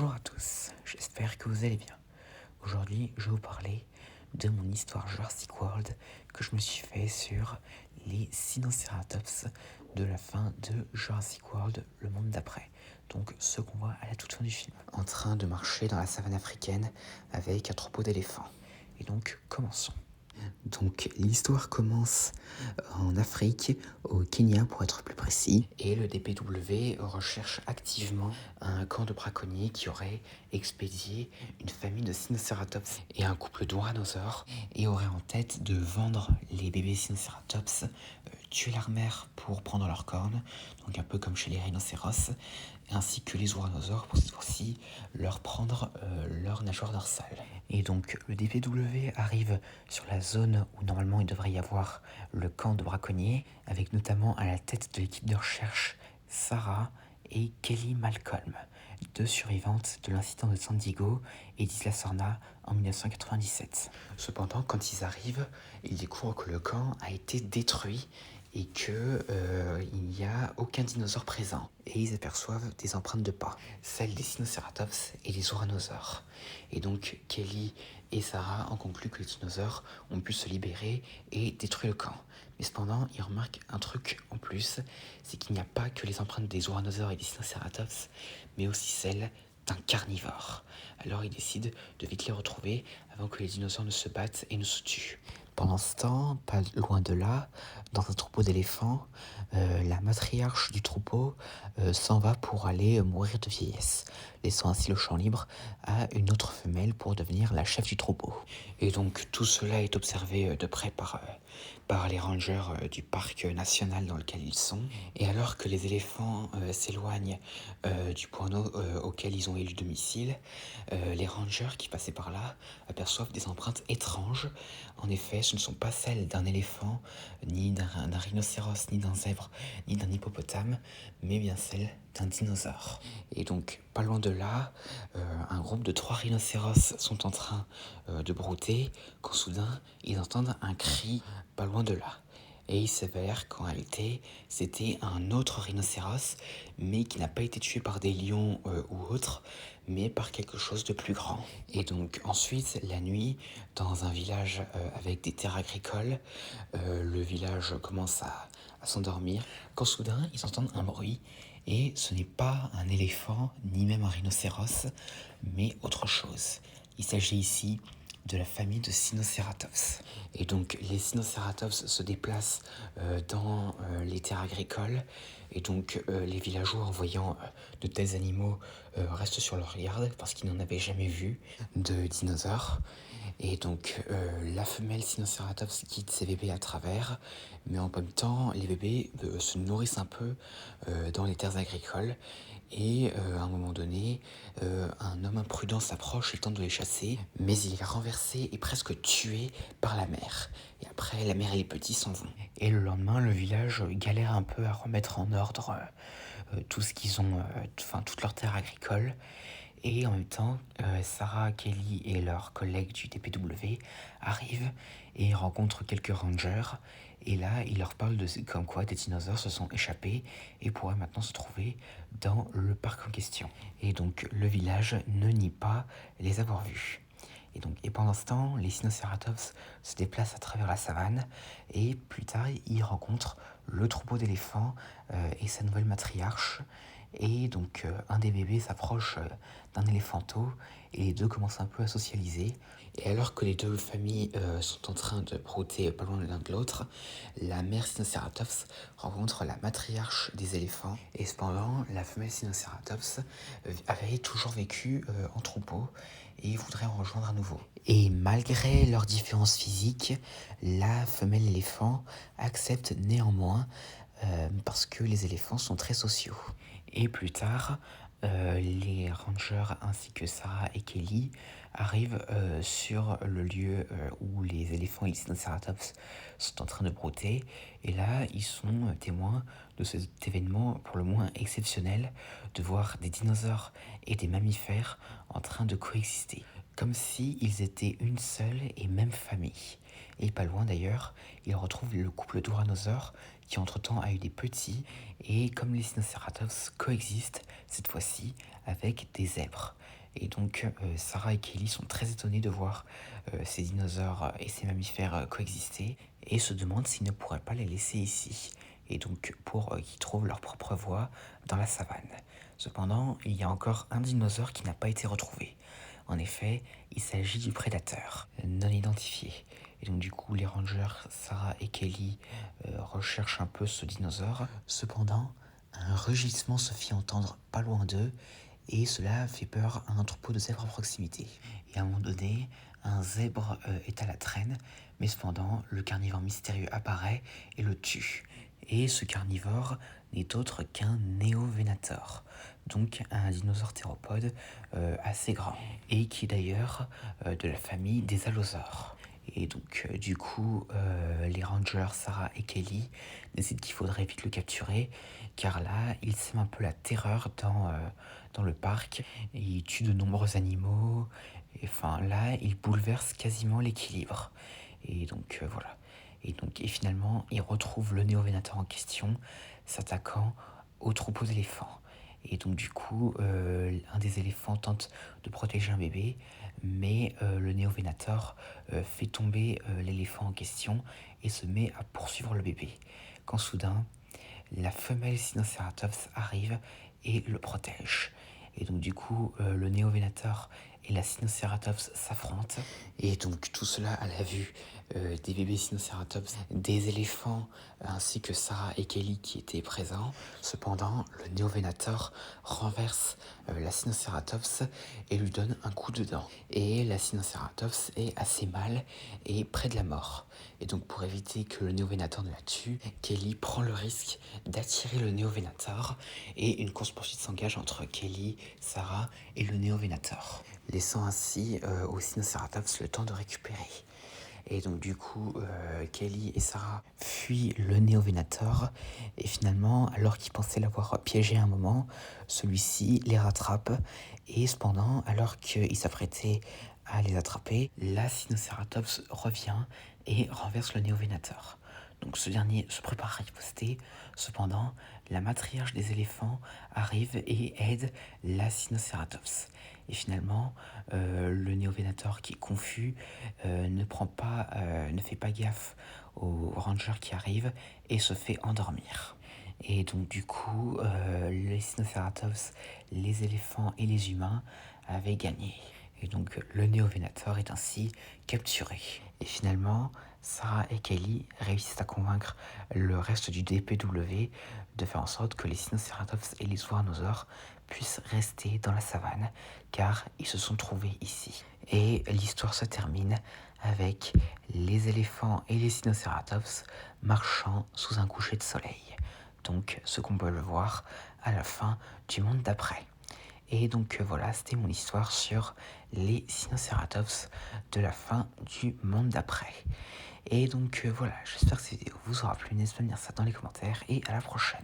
Bonjour à tous, j'espère que vous allez bien. Aujourd'hui, je vais vous parler de mon histoire Jurassic World que je me suis fait sur les Sinocératops de la fin de Jurassic World, le monde d'après. Donc ceux qu'on voit à la toute fin du film, en train de marcher dans la savane africaine avec un troupeau d'éléphants. Et donc, commençons. Donc l'histoire commence en Afrique, au Kenya pour être plus précis, et le DPW recherche activement un camp de braconniers qui aurait expédié une famille de Sinocératops et un couple d'ouranosaures et aurait en tête de vendre les bébés Sinocératops, tuer leur mère pour prendre leurs cornes, donc un peu comme chez les rhinocéros, ainsi que les ouranosaures pour cette fois-ci leur prendre leur nageoire dorsale. Et donc le DPW arrive sur la zone où normalement il devrait y avoir le camp de braconniers, avec notamment à la tête de l'équipe de recherche Sarah et Kelly Malcolm, deux survivantes de l'incident de San Diego et d'Isla Sorna en 1997. Cependant, quand ils arrivent, ils découvrent que le camp a été détruit et que il n'y a aucun dinosaure présent. Et ils aperçoivent des empreintes de pas, celles des Sinocératops et des ouranosaures. Et donc Kelly et Sarah en concluent que les dinosaures ont pu se libérer et détruire le camp. Mais cependant, ils remarquent un truc en plus, c'est qu'il n'y a pas que les empreintes des ouranosaures et des Sinocératops, mais aussi celles d'un carnivore. Alors ils décident de vite les retrouver avant que les dinosaures ne se battent et ne se tuent. Pendant ce temps, pas loin de là, dans un troupeau d'éléphants, la matriarche du troupeau s'en va pour aller mourir de vieillesse, laissant ainsi le champ libre à une autre femelle pour devenir la chef du troupeau. Et donc tout cela est observé de près par les rangers du parc national dans lequel ils sont. Et alors que les éléphants s'éloignent du point auquel ils ont élu domicile, les rangers qui passaient par là aperçoivent des empreintes étranges. En effet, ce ne sont pas celles d'un éléphant, ni d'un rhinocéros, ni d'un zèbre, ni d'un hippopotame, mais bien celles d'un dinosaure. Et donc, pas loin de là, un groupe de 3 rhinocéros sont en train de brouter, quand soudain, ils entendent un cri pas loin de là. Et il s'avère qu'en réalité, c'était un autre rhinocéros, mais qui n'a pas été tué par des lions ou autres, mais par quelque chose de plus grand. Et donc ensuite, la nuit, dans un village avec des terres agricoles, le village commence à s'endormir, quand soudain, ils entendent un bruit, et ce n'est pas un éléphant, ni même un rhinocéros, mais autre chose. Il s'agit ici de la famille de Sinocératops. Et donc les Sinocératops se déplacent dans les terres agricoles, et donc les villageois, en voyant de tels animaux, restent sur leur garde parce qu'ils n'en avaient jamais vu de dinosaures. Et donc la femelle Sinocératops guide ses bébés à travers, mais en même temps les bébés se nourrissent un peu dans les terres agricoles. Et à un moment donné, un homme imprudent s'approche et tente de les chasser, mais il est renversé et presque tué par la mère. Et après, la mère et les petits s'en vont. Et le lendemain, le village galère un peu à remettre en ordre tout ce qu'ils ont, toute leur terre agricole. Et en même temps, Sarah, Kelly et leurs collègues du DPW arrivent et rencontrent quelques rangers. Et là, ils leur parlent de comme quoi des dinosaures se sont échappés et pourraient maintenant se trouver dans le parc en question. Et donc, le village ne nie pas les avoir vus. Et pendant ce temps, les Sinocératops se déplacent à travers la savane et plus tard, ils rencontrent le troupeau d'éléphants et sa nouvelle matriarche. Et donc, un des bébés s'approche d'un éléphanteau et les deux commencent un peu à socialiser. Et alors que les deux familles sont en train de brouter pas loin l'un de l'autre, la mère Sinocératops rencontre la matriarche des éléphants. Et cependant, la femelle Sinocératops avait toujours vécu en troupeau et voudrait en rejoindre à nouveau. Et malgré leurs différences physiques, la femelle éléphant accepte néanmoins parce que les éléphants sont très sociaux. Et plus tard, les rangers ainsi que Sarah et Kelly arrivent sur le lieu où les éléphants et les Sinocératops sont en train de brouter. Et là, ils sont témoins de cet événement pour le moins exceptionnel de voir des dinosaures et des mammifères en train de coexister, comme s'ils étaient une seule et même famille. Et pas loin d'ailleurs, ils retrouvent le couple d'ouranosaures qui entre-temps a eu des petits, et comme les Sinocératops coexistent cette fois-ci avec des zèbres. Et donc Sarah et Kelly sont très étonnés de voir ces dinosaures et ces mammifères coexister et se demandent s'ils ne pourraient pas les laisser ici. Et donc pour qu'ils trouvent leur propre voie dans la savane. Cependant, il y a encore un dinosaure qui n'a pas été retrouvé. En effet, il s'agit du prédateur, non identifié. Et donc du coup, les rangers, Sarah et Kelly, recherchent un peu ce dinosaure. Cependant, un rugissement se fit entendre pas loin d'eux, et cela fait peur à un troupeau de zèbres à proximité. Et à un moment donné, un zèbre est à la traîne, mais cependant, le carnivore mystérieux apparaît et le tue. Et ce carnivore n'est autre qu'un Néovenator, donc un dinosaure théropode assez grand, et qui est d'ailleurs de la famille des allosaures. Et donc, du coup, les rangers Sarah et Kelly décident qu'il faudrait vite le capturer, car là, il sème un peu la terreur dans le parc. Il tue de nombreux animaux. Et enfin, là, il bouleverse quasiment l'équilibre. Et donc, voilà. Et finalement, il retrouve le Néovenator en question, s'attaquant au troupeau d'éléphants. Et donc du coup, un des éléphants tente de protéger un bébé, mais le Néovenator fait tomber l'éléphant en question et se met à poursuivre le bébé. Quand soudain, la femelle Sinocératops arrive et le protège. Et donc du coup, le Néovenator et la Sinocératops s'affrontent. Et donc tout cela à la vue des bébés Sinocératops, des éléphants, ainsi que Sarah et Kelly qui étaient présents. Cependant, le Néovenator renverse la Sinocératops et lui donne un coup de dent. Et la Sinocératops est assez mal et près de la mort. Et donc pour éviter que le Néovenator ne la tue, Kelly prend le risque d'attirer le Néovenator et une course-poursuite s'engage entre Kelly, Sarah et le Néovenator, laissant ainsi au Sinocératops le temps de récupérer. Et donc du coup, Kelly et Sarah fuient le Néovenator et finalement, alors qu'ils pensaient l'avoir piégé à un moment, celui-ci les rattrape et cependant, alors qu'ils s'apprêtaient à les attraper, la Sinocératops revient et renverse le Néovenator. Donc ce dernier se prépare à riposter, cependant, la matriarche des éléphants arrive et aide la Sinocératops. Et finalement, le Néovenator qui est confus ne fait pas gaffe au ranger qui arrive et se fait endormir. Et donc du coup, les Sinocératops, les éléphants et les humains avaient gagné. Et donc le Néovenator est ainsi capturé. Et finalement, Sarah et Kelly réussissent à convaincre le reste du DPW de faire en sorte que les Sinocératops et les Tyrannosaures puissent rester dans la savane, car ils se sont trouvés ici. Et l'histoire se termine avec les éléphants et les Sinocératops marchant sous un coucher de soleil. Donc ce qu'on peut le voir à la fin du monde d'après. Et donc voilà, c'était mon histoire sur les Sinocératops de la fin du monde d'après. Et donc voilà, j'espère que cette vidéo vous aura plu, n'hésitez pas à me dire ça dans les commentaires et à la prochaine.